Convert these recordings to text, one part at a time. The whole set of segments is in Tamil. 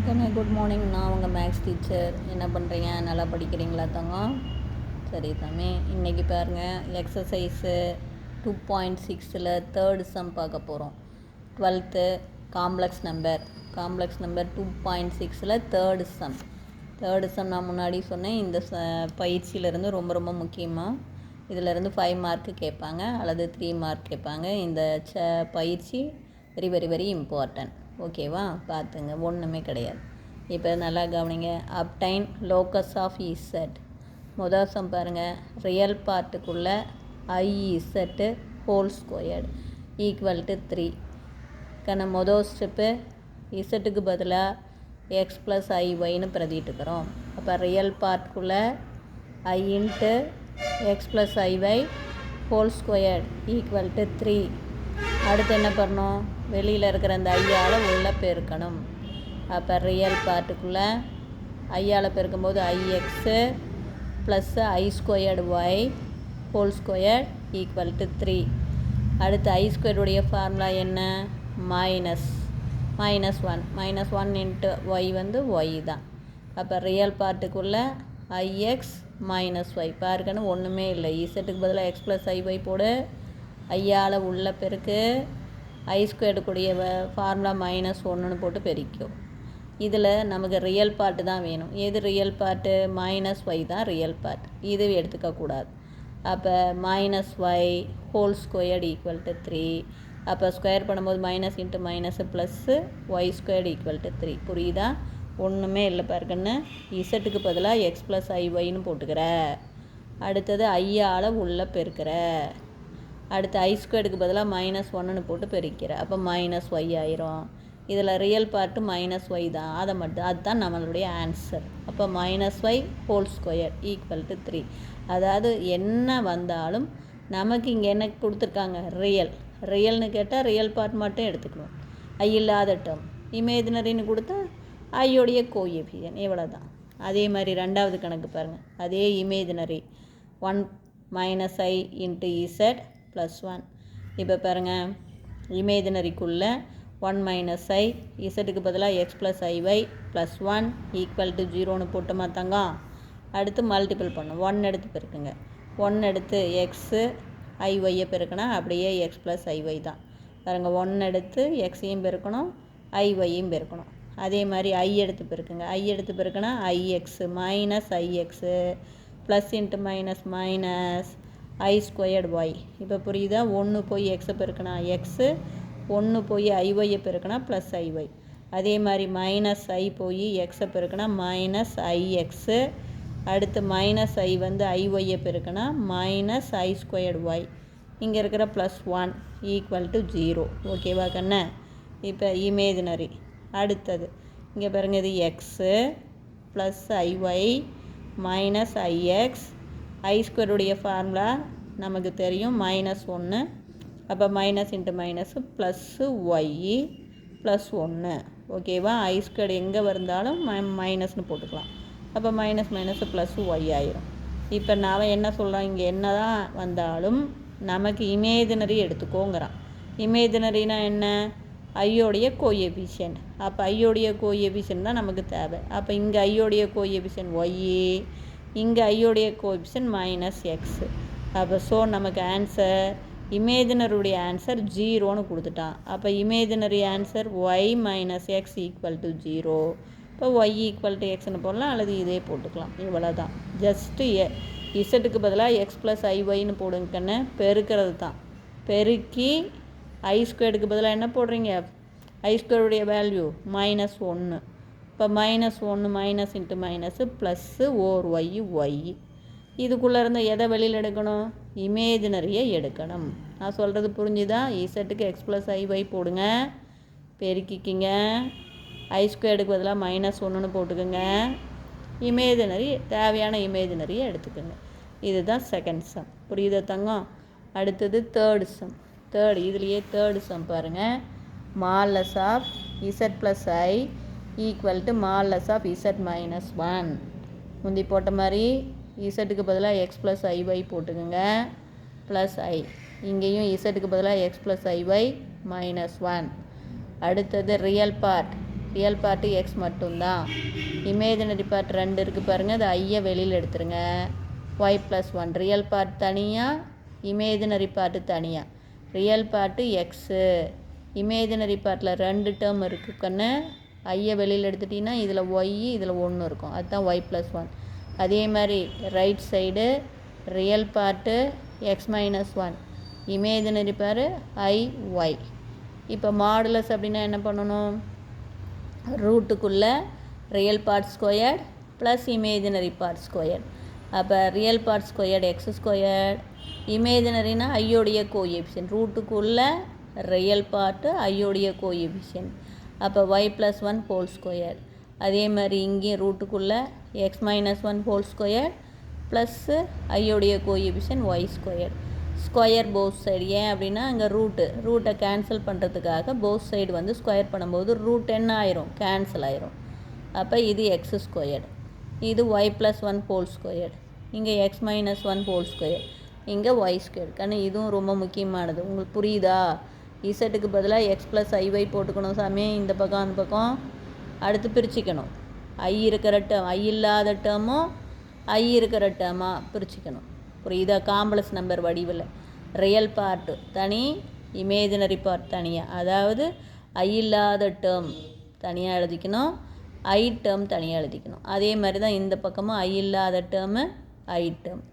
கண்ணே குட் மார்னிங். நான் உங்கள் மேக்ஸ் டீச்சர். என்ன பண்ணுறீங்க? நல்லா படிக்கிறீங்களா தங்கம்? சரி தம்பி, இன்றைக்கி பாருங்கள் எக்ஸசைஸு 2.6 தேர்டு சம் பார்க்க போகிறோம். 12th complex number 2.6 third some நான் முன்னாடி சொன்னேன். இந்த பயிற்சியிலேருந்து ரொம்ப ரொம்ப முக்கியமாக இதிலேருந்து 5 மார்க்கு கேட்பாங்க அல்லது 3 மார்க் கேட்பாங்க. இந்த பயிற்சி வெரி வெரி வெரி இம்பார்ட்டன்ட். ஓகேவா? பார்த்துங்க, ஒன்றுமே கிடையாது. இப்போ நல்லா கவனிங்க. Obtain locus of Z. முதல் சம் பாருங்கள். ரியல் பார்ட்டுக்குள்ளே IZ whole squared equal to 3. முதல் ஸ்டெப்பு இசட்டுக்கு பதிலாக எக்ஸ் ப்ளஸ் IYன்னு பிரதிட்டுக்கிறோம். அப்போ ரியல் பார்ட்டுக்குள்ளே I into x plus IY whole squared equal to 3. அடுத்து என்ன பண்ணணும்? வெளியில் இருக்கிற அந்த ஐயால் உள்ளே பெருக்கணும். அப்போ ரியல் பார்ட்டுக்குள்ளே ஐயால் பெருக்கும்போது IX plus I squared Y whole squared equal to 3. அடுத்து I ஸ்கொயருடைய ஃபார்முலா என்ன? மைனஸ் ஒன் இன்ட்டு Y வந்து Y தான். அப்போ ரியல் பார்ட்டுக்குள்ளே IX மைனஸ் Y பாருக்கணும், ஒன்றுமே இல்லை. இசட்டுக்கு பதிலாக எக்ஸ் ப்ளஸ் IY போடு, ஐயால் உள்ள பெருக்கு, I ஸ்கொயர்டுக்குடைய ஃபார்முலா -1ன்னு போட்டு பெருக்கும். இதில் நமக்கு ரியல் பார்ட்டு தான் வேணும். எது ரியல் பார்ட்டு? -Y தான் ரியல் பார்ட். இது எடுத்துக்கக்கூடாது. அப்போ -Y whole squared equal to 3. அப்போ ஸ்கொயர் பண்ணும்போது minus into minus plus Y squared equal to 3. புரியுதா? ஒன்றுமே இல்லை பாருங்கன்னு. இசட்டுக்கு பதிலாக எக்ஸ் ப்ளஸ் IYன்னு போட்டுக்கிற. அடுத்தது ஐயால் உள்ள பெருக்கிற. அடுத்து I ஸ்கொயர்டுக்கு பதிலாக -1ன்னு போட்டு பெருக்கிற. அப்போ -Y ஆயிரும். இதில் ரியல் பார்ட்டு -Y தான். அதுதான் நம்மளுடைய ஆன்சர். அப்போ -Y whole square equal to 3. அதாவது என்ன வந்தாலும் நமக்கு இங்கே என்ன கொடுத்துருக்காங்க? ரியல்னு கேட்டால் ரியல் பார்ட் மட்டும் எடுத்துக்கணும். ஐ இல்லாத டேர்ம். இமேஜினரின்னு கொடுத்தா ஐயோடைய கோஎஃபிஷியன்ட். இவ்வளோ தான். அதே மாதிரி ரெண்டாவது கணக்கு பாருங்கள். அதே imaginary 1 - I into Z plus 1. இப்போ பாருங்கள், இமேஜினரிக்குள்ளே 1 - I இசட்டுக்கு பதிலாக x plus IY plus 1 equal to 0ன்னு போட்டோமா தங்கம்? அடுத்து மல்டிபிள் பண்ணும். 1 எடுத்து பெருக்குங்க. 1 எடுத்து எக்ஸு IYயை பெருக்கினா அப்படியே எக்ஸ் ப்ளஸ் IY தான். பாருங்கள், 1 எடுத்து எக்ஸையும் பெருக்கணும், IYயும் பெருக்கணும். அதே மாதிரி I எடுத்து பெருக்குங்க. I எடுத்து பெருக்கினா IX minus IX plus into minus I squared Y. இப்போ புரியுதா? 1 போய் எக்ஸை பெருக்கினா எக்ஸு, 1 போய் IYயை பெருக்கினா ப்ளஸ் IY. அதே மாதிரி -I போய் எக்ஸை பெருக்கினா மைனஸ் IX. அடுத்து -I வந்து IYயை பெருக்கினா மைனஸ் I ஸ்கொயர்டு Y. இங்கே இருக்கிற +1 ஈக்குவல் டு 0. ஓகேவா கண்ணே? இப்போ இமேஜினரி. அடுத்தது இங்கே பாருங்கள், இது x plus IY minus IX. I ஸ்கொயருடைய ஃபார்முலா நமக்கு தெரியும், -1. அப்போ minus into minus plus Y plus 1. ஓகேவா? I ஸ்கொயர் எங்கே வந்தாலும் மைனஸ்னு போட்டுக்கலாம். அப்போ மைனஸ் ப்ளஸ்ஸு Y ஆயிரும். இப்போ நான் என்ன சொல்கிறேன்? இங்கே என்ன தான் வந்தாலும் நமக்கு இமேஜினரி எடுத்துக்கோங்கிறான். இமேஜினரினா என்ன? ஐயோடைய கோஎஃபிஷியன்ட். அப்போ ஐயோடைய கோஎஃபிஷியன்ட் தான் நமக்கு தேவை. அப்போ இங்கே ஐயோடைய கோஎஃபிஷியன்ட் Y, இங்கே ஐயோடைய கோஎஃபிஷியன்ட் -X. அப்போ நமக்கு ஆன்சர், இமேஜினரியுடைய ஆன்சர் 0ன்னு கொடுத்துட்டான். அப்போ imaginary answer Y - X equal to 0. இப்போ Y ஈக்குவல் டு எக்ஸ்ன்னு போடலாம் அல்லது இதே போட்டுக்கலாம். இவ்வளோ தான். ஜஸ்ட்டு இசட்டுக்கு பதிலாக எக்ஸ் ப்ளஸ் IYன்னு போடுங்கன்னு பெருக்கிறது தான். பெருக்கி I ஸ்கொயர்டுக்கு பதிலாக என்ன போடுறீங்க? I ஸ்கொயருடைய வேல்யூ -1. இப்போ -1 minus into minus plus Y. இதுக்குள்ளே இருந்து எதை வெளியில் எடுக்கணும்? இமேஜினரியை எடுக்கணும். நான் சொல்கிறது புரிஞ்சுதா? இசட்டுக்கு எக்ஸ் ப்ளஸ் IY போடுங்க, பெருக்கிக்கிங்க. I ஸ்கொயர்டுக்கு பதிலாக -1ன்னு போட்டுக்கோங்க. இமேஜினரி, தேவையான இமேஜினரியை எடுத்துக்கோங்க. இதுதான் செகண்ட் சம். புரியுதா தங்கம்? அடுத்தது தேர்டு சம். இதுலேயே தேர்டு சம் பாருங்கள். Modulus of Z plus I equal to modulus of Z minus 1. முந்தி போட்ட மாதிரி இசட்டுக்கு பதிலாக எக்ஸ் ப்ளஸ் IY போட்டுக்கோங்க ப்ளஸ் I. இங்கேயும் இசட்டுக்கு பதிலாக எக்ஸ் ப்ளஸ் IY -1. அடுத்தது real part real part x மட்டும்தான். இமேஜினரி பார்ட் 2 இருக்குது பாருங்கள், அது ஐயை வெளியில் எடுத்துருங்க. ஒய் ப்ளஸ் 1 ரியல் பார்ட் தனியாக, இமேஜினரி பார்ட்டு தனியாக. ரியல் பார்ட்டு எக்ஸு, இமேஜினரி பார்ட்டில் 2 டேர்ம் இருக்குது கண்ணு. ஐயை வெளியில் எடுத்துட்டிங்கன்னா இதில் ஒய் இதில் 1 இருக்கும், அதுதான் ஒய் ப்ளஸ் 1. அதே மாதிரி right side real part x minus 1, imaginary part I Y. இப்போ மாடுலஸ் அப்படின்னா என்ன பண்ணணும், ரூட்டுக்குள்ளே real part squared plus imaginary part squared. அப்போ real part squared x squared, இமேஜினரினா ஐயோடைய கோஎஃபிஷியன்ட், ரூட்டுக்குள்ளே ரியல் பார்ட்டு ஐயோடைய கோஎஃபிஷியன்ட். அப்போ ஒய் ப்ளஸ் 1 ஹோல் ஸ்கொயர். அதே மாதிரி இங்கேயும் ரூட்டுக்குள்ளே x minus 1 whole square plus ஐயோடைய coefficient Y square. Square both side, ஏன் அப்படின்னா அங்கே ரூட்டை கேன்சல் பண்ணுறதுக்காக போத் சைடு வந்து ஸ்கொயர் பண்ணும்போது ரூட் என்ன ஆயிரும், கேன்சல் ஆயிரும். அப்போ இது எக்ஸ் ஸ்கொயர்டு, இது ஒய் ப்ளஸ் 1 ஹோல் ஸ்கொயர், இங்கே எக்ஸ் மைனஸ் 1 ஹோல் ஸ்கொயர், இங்கே ஒய் ஸ்கொயர். ஆனால் இதுவும் ரொம்ப முக்கியமானது, உங்களுக்கு புரியுதா? இசட்டுக்கு பதிலாக எக்ஸ் ப்ளஸ் ஐஒய் போட்டுக்கணும் சாமி, இந்த பக்கம் அந்த பக்கம். அடுத்து பிரிச்சுக்கணும், ஐ இருக்கிற டேர்ம் ஐ இல்லாத டேர்மும் ஐ இருக்கிற டேர்மாக பிரிச்சுக்கணும். புரியுதா? காம்ப்ளெக்ஸ் நம்பர் வடிவில் ரியல் பார்ட்டு தனி, இமேஜினரி பார்ட் தனியாக. அதாவது ஐ இல்லாத டேர்ம் தனியாக எழுதிக்கணும், ஐ டேர்ம் தனியாக எழுதிக்கணும். அதே மாதிரி தான் இந்த பக்கமும் ஐ இல்லாத டேர்மு ஐ டேர்ம்.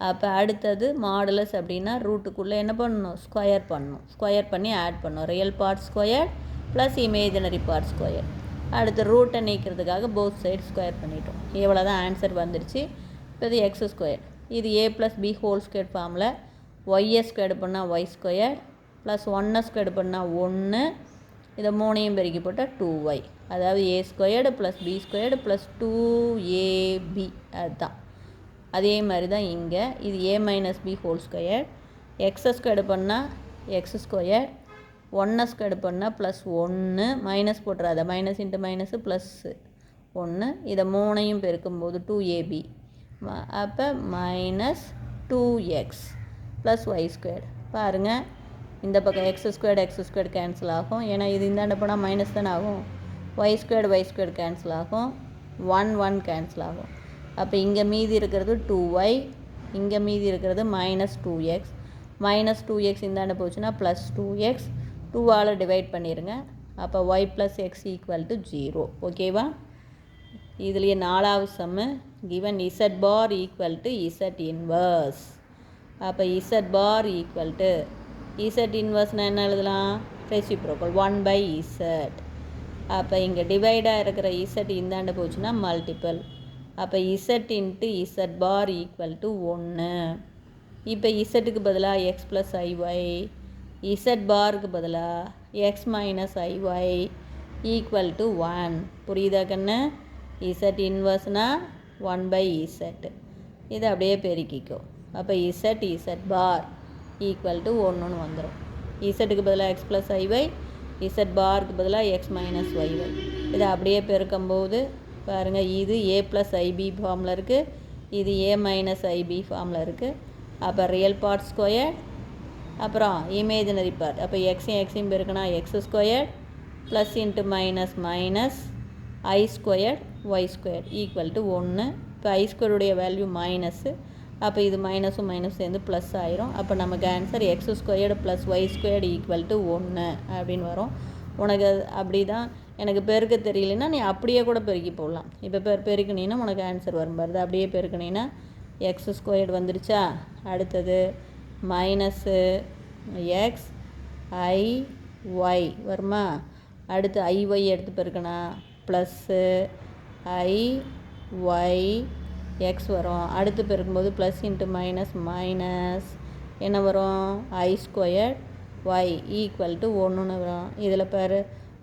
அப்போ அடுத்தது மாடுலஸ் அப்படின்னா ரூட்டுக்குள்ளே என்ன பண்ணணும், ஸ்கொயர் பண்ணணும். ஸ்கொயர் பண்ணி ஆட் பண்ணணும், real part square plus imaginary part square. அடுத்து ரூட்டை நீக்கிறதுக்காக போத் சைடு ஸ்கொயர் பண்ணிட்டோம். இவ்வளோ தான் ஆன்சர் வந்துடுச்சு. இப்போ இது எக்ஸ் ஸ்கொயர், இது ஏ ப்ளஸ் பி ஹோல் ஸ்கொயர் ஃபார்மில் ஒய்யை ஸ்கொயர் பண்ணால் ஒய் ஸ்கொயர் ப்ளஸ் 1 ஸ்கொயர் பண்ணால் 1, இதை 3ஐயும் பெருக்கி போட்டால் 2y. அதாவது A squared plus B squared plus 2ab. அதுதான் அதே மாதிரி தான் இங்கே இது A minus B whole square, எக்ஸை ஸ்கொயர் பண்ணால் எக்ஸ் ஸ்கொயர், 1 ஸ்கொயர் பண்ணால் ப்ளஸ் 1, மைனஸ் போட்டுறாத, மைனஸ் இன்ட்டு மைனஸு ப்ளஸ்ஸு 1, இதை 3ஐயும் பெருக்கும்போது 2ab. அப்போ minus 2x plus Y square. பாருங்கள், இந்த பக்கம் எக்ஸ் ஸ்கொயர் கேன்சல் ஆகும், ஏன்னா இது இந்தாண்ட போனால் மைனஸ் தானே ஆகும். ஒய் ஸ்கொயர் கேன்சல் ஆகும், 1 கேன்சல் ஆகும். அப்போ இங்கே மீதி இருக்கிறது 2y, இங்கே மீதி இருக்கிறது மைனஸ் 2x. மைனஸ் 2x இந்தாண்ட போச்சுன்னா ப்ளஸ் 2x, 2ஆல் டிவைட் பண்ணிடுங்க. அப்போ Y plus x equal to 0. ஓகேவா? இதுலேயே 4வது sum given Z bar equal to Z inverse. அப்போ Z bar equal to Z இன்வர்ஸ்னால் என்ன எழுதலாம், ரெசிப்ரோக்கல் 1/z. அப்போ இங்கே டிவைடாக இருக்கிற இசட் இந்தாண்ட போச்சுன்னா மல்டிபிள். அப்போ z into z bar equal to 1. இப்போ இசட்டுக்கு பதிலாக எக்ஸ் ப்ளஸ் ஐஒய், இசட் பாருக்கு பதிலாக x minus I Y equal to 1. புரியுதா கண்ணு? இசட் இன்வர்ஸ்னால் 1/z. இதை அப்படியே பெருக்கிக்கோ. அப்போ இசட் பார் ஈக்குவல் டு 1ன்னு வந்துடும். இசட்டுக்கு பதிலாக எக்ஸ் ப்ளஸ் ஐஒய், இசட் பாருக்கு பதிலாக எக்ஸ் மைனஸ் ஒய்ஒய். இதை அப்படியே பெருக்கும்போது பாருங்கள், இது ஏ ப்ளஸ் ஐபி ஃபார்மில் இருக்குது, இது ஏ மைனஸ் ஐபி ஃபார்மில் இருக்குது. அப்போ ரியல் பார்ட் ஸ்கொயர் அப்புறம் இமேஜினரி பார்ட். அப்போ எக்ஸையும் பெருக்கினா x square plus into minus I square Y square equal to 1. இப்போ ஐ ஸ்கொயருடைய வேல்யூ மைனஸு, அப்போ இது மைனஸும் சேர்ந்து ப்ளஸ் ஆயிரும். அப்போ நமக்கு answer x squared plus y squared equal to 1 அப்படின்னு வரும். உனக்கு அப்படி தான், எனக்கு பெருக்க தெரியலன்னா நீ அப்படியே கூட பெருக்கி போடலாம். இப்போ பெருக்கினீன்னா உனக்கு ஆன்சர் வரும் பாருது. அப்படியே பெருக்கினீன்னா எக்ஸ் ஸ்கொயர்டு வந்துடுச்சா. அடுத்தது மைனஸு எக்ஸ் ஐ ஒய் வருமா. அடுத்து ஐஒய் எடுத்து பெருக்கினா ப்ளஸ்ஸு ஐ ஒய் எக்ஸ் வரும். அடுத்து பெருக்கும்போது ப்ளஸ் இன்ட்டு மைனஸ் என்ன வரும், ஐ ஸ்கொயர் ஒய் ஈக்குவல் டு 1ன்னு வரும். இதில் பேர்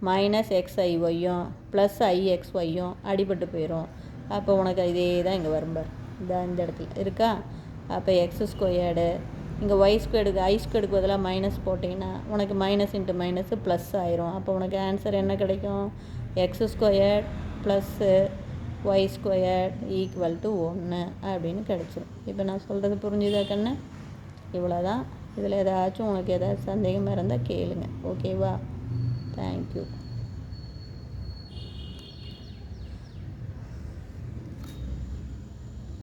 மைனஸ் எக்ஸ் ஐ ஒய்யும் ப்ளஸ் ஐ எக்ஸ் ஒய்யும் அடிபட்டு போயிடும். அப்போ உனக்கு இதே தான் இங்கே வரும் பார், இந்த இடத்துல இருக்கா. அப்போ எக்ஸ் ஸ்கொயர்டு இங்கே ஒய் ஸ்கொயர்டுக்கு ஐ ஸ்கொயர்டுக்கு பதிலாக மைனஸ் போட்டிங்கன்னா உனக்கு மைனஸ் இன்ட்டு மைனஸு ப்ளஸ் ஆயிரும். அப்போ உனக்கு ஆன்சர் என்ன கிடைக்கும், x squared plus y squared equal to 1 அப்படின்னு கிடச்சிரும். இப்போ நான் சொல்கிறது புரிஞ்சுதா கண்ணு? இவ்வளோ தான். இதில் ஏதாச்சும் உனக்கு ஏதாச்சும் சந்தேகமாக இருந்தால் கேளுங்க. ஓகேவா? தேங்க்யூ.